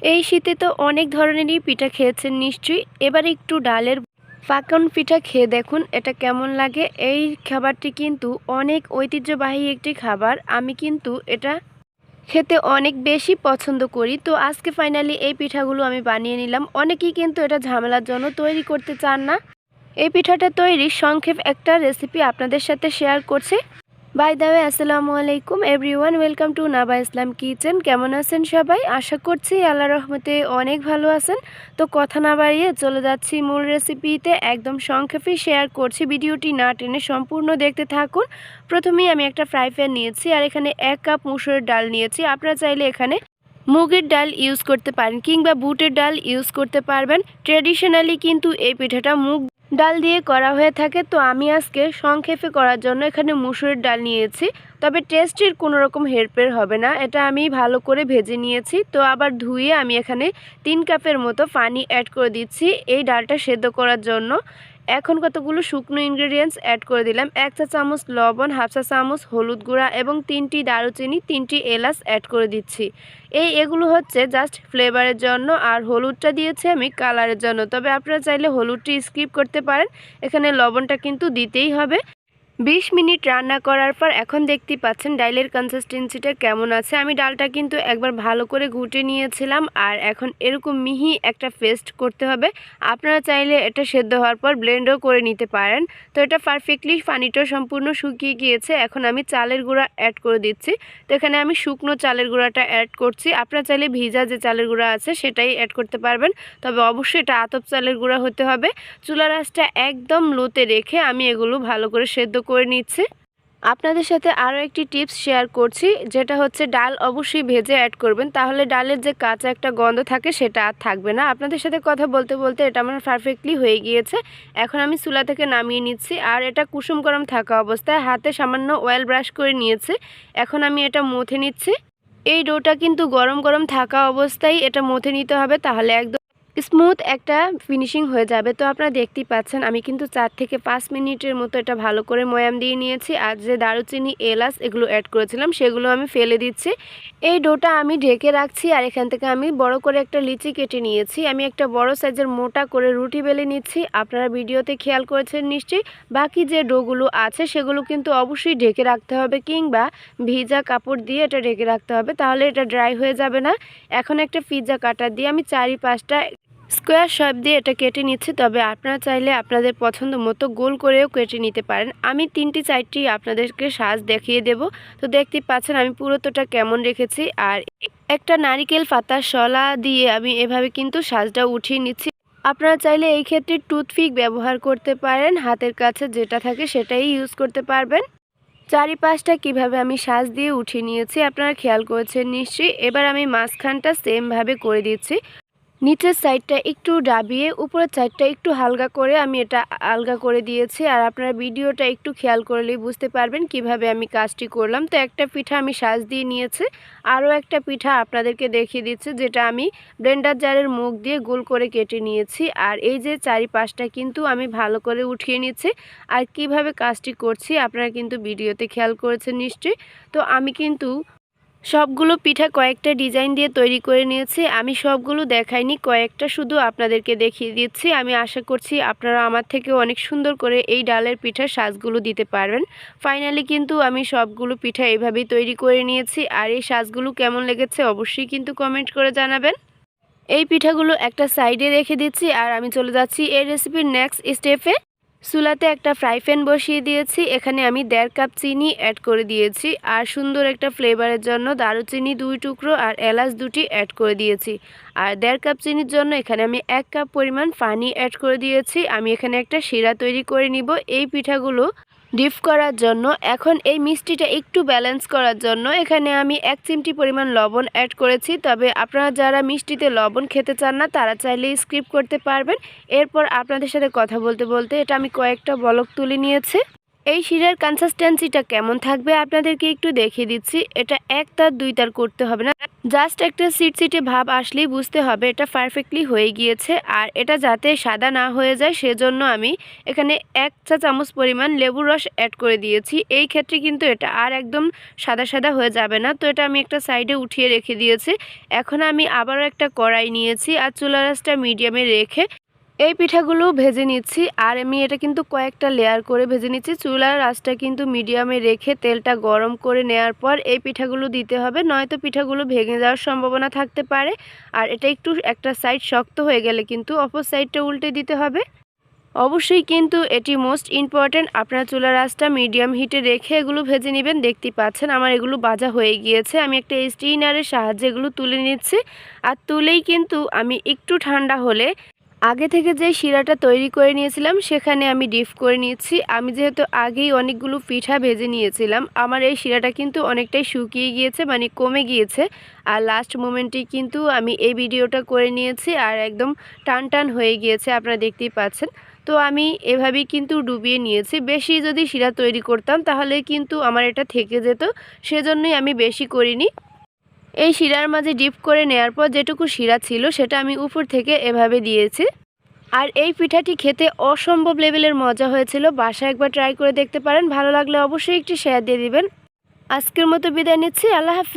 এই শীতে তো অনেক ধরনেরই পিঠা খেয়েছেন নিশ্চয়ই। এবার একটু ডালের পাকান পিঠা খেয়ে দেখুন এটা কেমন লাগে। এই খাবারটি কিন্তু অনেক ঐতিহ্যবাহী একটি খাবার। আমি কিন্তু এটা খেতে অনেক বেশি পছন্দ করি। তো আজকে ফাইনালি এই পিঠাগুলো আমি বানিয়ে নিলাম। অনেকেই কিন্তু এটা ঝামেলার জন্য তৈরি করতে চান না। এই পিঠাটা তৈরির সংক্ষেপ একটা রেসিপি আপনাদের সাথে শেয়ার করছি। বাই দ্য ওয়ে, আসসালামু আলাইকুম everyone, welcome to Naba Islam kitchen. কেমন আছেন সবাই? আশা করছি আল্লাহর রহমতে অনেক ভালো আছেন। তো কথা না বাড়িয়ে চলে যাচ্ছি মূল রেসিপিতে। একদম সংক্ষেপে শেয়ার করছি, ভিডিওটি না টেনে সম্পূর্ণ দেখতে থাকুন। প্রথমেই আমি একটা ফ্রাই প্যান নিয়েছি আর এখানে 1 কাপ মুসুরের ডাল নিয়েছি। আপনারা চাইলে এখানে মুগের ডাল ইউজ করতে পারেন কিংবা বুটের ডাল ইউজ করতে পারবেন। ট্র্যাডিশনালি কিন্তু এই পিঠাটা মুগ ডাল দিয়ে করা হয়ে থাকে। তো আমি আজকে সংক্ষেপে করার জন্য এখানে মুসুরের ডাল নিয়েছি। তবে টেস্টের কোনো রকম হেরফের হবে না। এটা আমি ভালো করে ভেজে নিয়েছি। তো আবার ধুয়ে আমি এখানে 3 কাপের মতো পানি অ্যাড করে দিচ্ছি এই ডালটা সেদ্ধ করার জন্য। এখন কতগুলো শুকনো ইনগ্রেডিয়েন্টস অ্যাড করে দিলাম। 1 চা চামচ লবণ, 1/2 চা চামচ হলুদ গুঁড়া এবং 3টি দারুচিনি, 3টি এলাচ অ্যাড করে দিচ্ছি। এগুলো হচ্ছে জাস্ট ফ্লেভারের জন্য, আর হলুদটা দিয়েছি আমি কালারের জন্য। তবে আপনারা চাইলে হলুদটি স্কিপ করতে পারেন। এখানে লবণটা কিন্তু দিতেই হবে। 20 মিনিট রান্না করার পর এখন দেখতেই পাচ্ছেন ডালের কনসিস্টেন্সিটা কেমন আছে। আমি ডালটা কিন্তু একবার ভালো করে ঘুটে নিয়েছিলাম আর এখন এরকম মিহি একটা পেস্ট করতে হবে। আপনারা চাইলে এটা সেদ্ধ হওয়ার পর ব্লেন্ডও করে নিতে পারেন। তো এটা পারফেক্টলি পানিটা সম্পূর্ণ শুকিয়ে গিয়েছে। এখন আমি চালের গুঁড়া অ্যাড করে দিচ্ছি। তো এখানে আমি শুকনো চালের গুঁড়াটা অ্যাড করছি। আপনারা চাইলে ভিজা যে চালের গুঁড়া আছে সেটাই অ্যাড করতে পারবেন। তবে অবশ্যই এটা আতপ চালের গুঁড়া হতে হবে। চুলার আঁচটা একদম লোতে রেখে আমি এগুলো ভালো করে সেদ্ধ করে নিচ্ছি। আপনাদের সাথে আরও একটি টিপস শেয়ার করছি, যেটা হচ্ছে ডাল অবশ্যই ভেজে অ্যাড করবেন, তাহলে ডালের যে কাঁচা একটা গন্ধ থাকে সেটা আর থাকবে না। আপনাদের সাথে কথা বলতে বলতে এটা আমার পারফেক্টলি হয়ে গিয়েছে। এখন আমি চুলা থেকে নামিয়ে নিচ্ছি আর এটা কুসুম গরম থাকা অবস্থায় হাতে সামান্য অয়েল ব্রাশ করে নিয়েছি। এখন আমি এটা মথে নিচ্ছি। এই ডোটা কিন্তু গরম গরম থাকা অবস্থায় এটা মথে নিতে হবে, তাহলে একদম স্মুথ একটা ফিনিশিং হয়ে যাবে। তো আপনারা দেখতেই পাচ্ছেন আমি কিন্তু 4 থেকে 5 মিনিটের মতো এটা ভালো করে ময়াম দিয়ে নিয়েছি। আর যে দারুচিনি এলাচ এগুলো অ্যাড করেছিলাম সেগুলো আমি ফেলে দিচ্ছি। এই ডোটা আমি ঢেকে রাখছি আর এখান থেকে আমি বড় করে একটা লিচি কেটে নিয়েছি। আমি একটা বড় সাইজের মোটা করে রুটি বেলে নিচ্ছি। আপনারা ভিডিওতে খেয়াল করেছেন নিশ্চয়ই। বাকি যে ডোগুলো আছে সেগুলো কিন্তু অবশ্যই ঢেকে রাখতে হবে কিংবা ভিজা কাপড় দিয়ে এটা ঢেকে রাখতে হবে, তাহলে এটা ড্রাই হয়ে যাবে না। এখন একটা পিৎজা কাটার দিয়ে আমি 4-5টা স্কোয়ার শেপ দিয়ে এটা কেটে নিচ্ছি। তবে আপনারা চাইলে আপনাদের পছন্দ মতো গোল করেও কেটে নিতে পারেন। আমি 3টি 4টি আপনাদেরকে সাজ দেখিয়ে দেব। তো দেখতেই পাচ্ছেন আমি পুরোটা কেমন রেখেছি। আর একটা নারিকেল পাতার শলা দিয়ে আমি এভাবে কিন্তু সাজটা উঠিয়ে নিচ্ছি। আপনারা চাইলে এই ক্ষেত্রে টুথপিক ব্যবহার করতে পারেন। হাতের কাছে যেটা থাকে সেটাই ইউজ করতে পারবেন। 4-5টা কীভাবে আমি সাজ দিয়ে উঠিয়ে নিয়েছি আপনারা খেয়াল করেছেন নিশ্চয়ই। এবার আমি মাঝখানটা সেমভাবে করে দিচ্ছি। নিচের সাইডটা একটু ডাবিয়ে উপরের সাইডটা একটু হালকা করে আমি এটা আলগা করে দিয়েছি। আর আপনারা ভিডিওটা একটু খেয়াল করলেই বুঝতে পারবেন কিভাবে আমি কাজটি করলাম। তো একটা পিঠা আমি সাজ দিয়ে নিয়েছি, আরও একটা পিঠা আপনাদেরকে দেখিয়ে দিচ্ছি, যেটা আমি ব্লেন্ডার জারের মুখ দিয়ে গোল করে কেটে নিয়েছি। আর এই যে 4-5টা কিন্তু আমি ভালো করে উঠিয়ে নিচ্ছি। আর কিভাবে কাজটি করছি আপনারা কিন্তু ভিডিওতে খেয়াল করেছেন নিশ্চয়ই। তো আমি কিন্তু সবগুলো পিঠা কয়েকটা ডিজাইন দিয়ে তৈরি করে নিয়েছি। আমি সবগুলো দেখাইনি, কয়েকটা শুধু আপনাদেরকে দেখিয়ে দিচ্ছি। আমি আশা করছি আপনারা আমার থেকে অনেক সুন্দর করে এই ডালের পিঠার সাজগুলো দিতে পারবেন। ফাইনালি কিন্তু আমি সবগুলো পিঠা এইভাবেই তৈরি করে নিয়েছি। আর এই সাজগুলো কেমন লেগেছে অবশ্যই কিন্তু কমেন্ট করে জানাবেন। এই পিঠাগুলো একটা সাইডে রেখে দিচ্ছি আর আমি চলে যাচ্ছি এই রেসিপির নেক্সট স্টেপে। চুলাতে একটা ফ্রাই প্যান বসিয়ে দিয়েছি। এখানে আমি 1.5 কাপ চিনি অ্যাড করে দিয়েছি আর সুন্দর একটা ফ্লেভারের জন্য দারুচিনি 2 টুকরো আর এলাচ 2টি অ্যাড করে দিয়েছি। আর 1.5 কাপ চিনির জন্য এখানে আমি 1 কাপ পরিমাণ পানি অ্যাড করে দিয়েছি। আমি এখানে একটা শিরা তৈরি করে নিব এই পিঠাগুলো ডিপ করার জন্য। এখন এই মিষ্টিটা একটু ব্যালেন্স করার জন্য এখানে আমি 1 চিমটি পরিমাণ লবণ অ্যাড করেছি। তবে আপনারা যারা মিষ্টিতে লবণ খেতে চান না তারা চাইলে স্কিপ করতে পারবেন। এরপর আপনাদের সাথে কথা বলতে বলতে এটা আমি কয়েকটা বলক তুলে নিয়েছি। এই শিরার কনসিস্টেন্সিটা কেমন থাকবে আপনাদেরকে একটু দেখিয়ে দিচ্ছি। এটা 1 তার 2 তার করতে হবে না, জাস্ট একটা সিটে ভাব আসলেই বুঝতে হবে এটা পারফেক্টলি হয়ে গিয়েছে। আর এটা যাতে সাদা না হয়ে যায় সেজন্য আমি এখানে 1 চা চামচ পরিমাণ লেবুর রস অ্যাড করে দিয়েছি। এই ক্ষেত্রে কিন্তু এটা আর একদম সাদা সাদা হয়ে যাবে না। তো এটা আমি একটা সাইডে উঠিয়ে রেখে দিয়েছি। এখন আমি আবারও একটা কড়াই নিয়েছি আর চুলার আঁচটা মিডিয়ামে রেখে এই পিঠাগুলো ভেজে নিচ্ছি। আর আমি এটা কিন্তু কয়েকটা লেয়ার করে ভেজে নিচ্ছি। চুলার আঁচটা কিন্তু মিডিয়ামে রেখে তেলটা গরম করে নেওয়ার পর এই পিঠাগুলো দিতে হবে, নয়তো পিঠাগুলো ভেঙে যাওয়ার সম্ভাবনা থাকতে পারে। আর এটা একটু একটা সাইড শক্ত হয়ে গেলে কিন্তু অপর সাইডটা উল্টে দিতে হবে। অবশ্যই কিন্তু এটি মোস্ট ইম্পর্ট্যান্ট, আপনার চুলার আঁচটা মিডিয়াম হিটে রেখে এগুলো ভেজে নেবেন। দেখতে পাচ্ছেন আমার এগুলো ভাজা হয়ে গিয়েছে। আমি একটা স্ট্রেইনারের সাহায্যে এগুলো তুলে নিচ্ছি। আর তুলেই কিন্তু আমি একটু ঠান্ডা হলে আগে থেকে যে শিরাটা তৈরি করে নিয়েছিলাম সেখানে আমি ডিপ করে নিয়েছি। আমি যেহেতু আগেই অনেকগুলো পিঠা ভেজে নিয়েছিলাম, আমার এই শিরাটা কিন্তু অনেকটাই শুকিয়ে গিয়েছে, মানে কমে গিয়েছে। আর লাস্ট মোমেন্টে কিন্তু আমি এই ভিডিওটা করে নিয়েছি আর একদম টান টান হয়ে গিয়েছে, আপনারা দেখতেই পাচ্ছেন। তো আমি এভাবেই কিন্তু ডুবিয়ে নিয়েছি। বেশি যদি শিরা তৈরি করতাম তাহলে কিন্তু আমার এটা থেকে যেত, সেজন্যই আমি বেশি করিনি। এই শিরার মাঝে ডিপ করে নেওয়ার পর যেটুকু শিরা ছিল সেটা আমি উপর থেকে এভাবে দিয়েছি। আর এই পিঠাটি খেতে অসম্ভব লেভেলের মজা হয়েছিল। বাসায় একবার ট্রাই করে দেখতে পারেন। ভালো লাগলে অবশ্যই একটি শেয়ার দিয়ে দিবেন। আজকের মতো বিদায় নিচ্ছি। আল্লাহ হাফেজ।